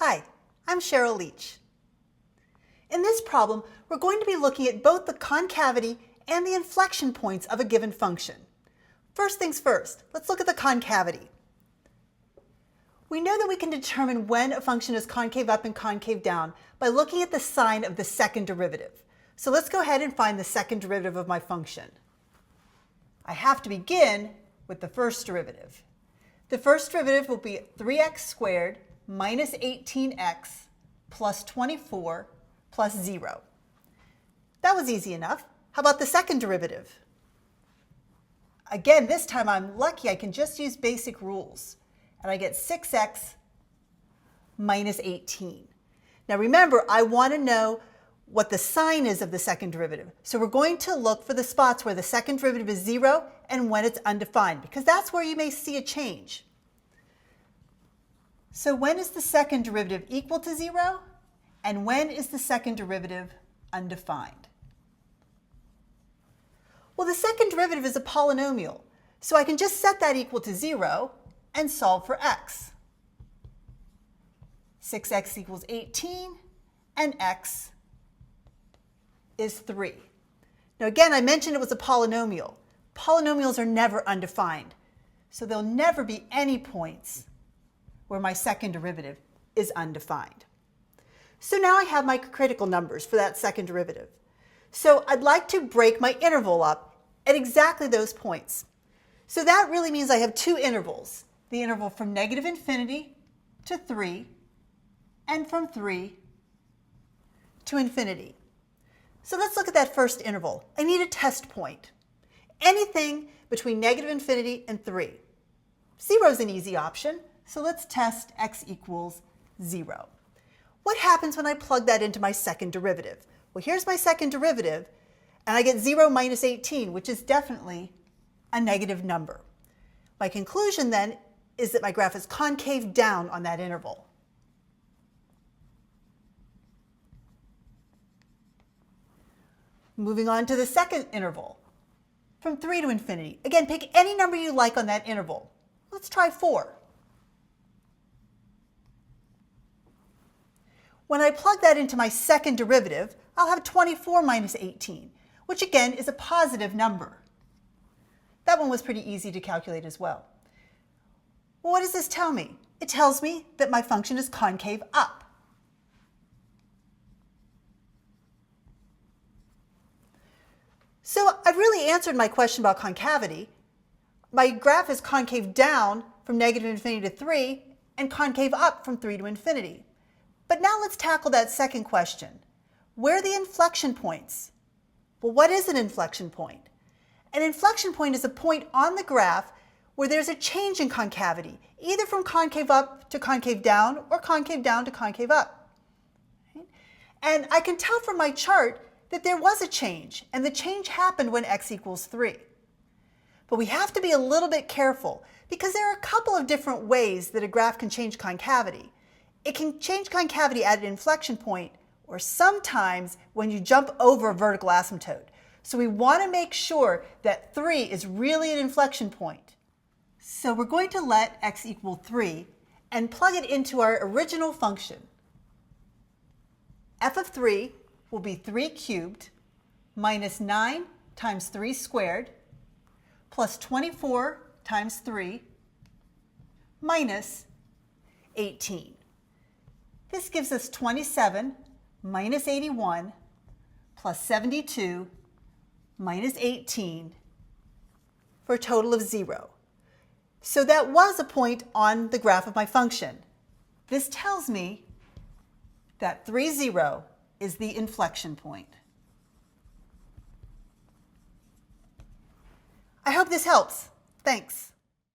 Hi, I'm Cheryl Leach. In this problem, we're going to be looking at both the concavity and the inflection points of a given function. First things first, let's look at the concavity. We know that we can determine when a function is concave up and concave down by looking at the sign of the second derivative. So let's go ahead and find the second derivative of my function. I have to begin with the first derivative. The first derivative will be 3x squared minus 18x plus 24 plus 0. That was easy enough. How about the second derivative? Again, this time I'm lucky I can just use basic rules. And I get 6x minus 18. Now remember, I want to know what the sign is of the second derivative. So we're going to look for the spots where the second derivative is 0 and when it's undefined, because that's where you may see a change. So when is the second derivative equal to 0? And when is the second derivative undefined? Well, the second derivative is a polynomial, so I can just set that equal to 0 and solve for x. 6x equals 18, and x is 3. Now again, I mentioned it was a polynomial. Polynomials are never undefined, so there'll never be any points where my second derivative is undefined. So now I have my critical numbers for that second derivative. So I'd like to break my interval up at exactly those points. So that really means I have two intervals, the interval from negative infinity to 3 and from 3 to infinity. So let's look at that first interval. I need a test point. Anything between negative infinity and 3. 0 is an easy option. So let's test x equals 0. What happens when I plug that into my second derivative? Well, here's my second derivative, and I get 0 minus 18, which is definitely a negative number. My conclusion then is that my graph is concave down on that interval. Moving on to the second interval, from 3 to infinity. Again, pick any number you like on that interval. Let's try 4. When I plug that into my second derivative, I'll have 24 minus 18, which again is a positive number. That one was pretty easy to calculate as well. Well, what does this tell me? It tells me that my function is concave up. So I've really answered my question about concavity. My graph is concave down from negative infinity to 3 and concave up from 3 to infinity. But now let's tackle that second question. Where are the inflection points? Well, what is an inflection point? An inflection point is a point on the graph where there's a change in concavity, either from concave up to concave down or concave down to concave up. And I can tell from my chart that there was a change, and the change happened when x equals 3. But we have to be a little bit careful because there are a couple of different ways that a graph can change concavity. It can change concavity at an inflection point or sometimes when you jump over a vertical asymptote. So we want to make sure that 3 is really an inflection point. So we're going to let x equal 3 and plug it into our original function. F of 3 will be 3 cubed minus 9 times 3 squared plus 24 times 3 minus 18. This gives us 27 minus 81 plus 72 minus 18 for a total of 0. So that was a point on the graph of my function. This tells me that 3, 0 is the inflection point. I hope this helps. Thanks.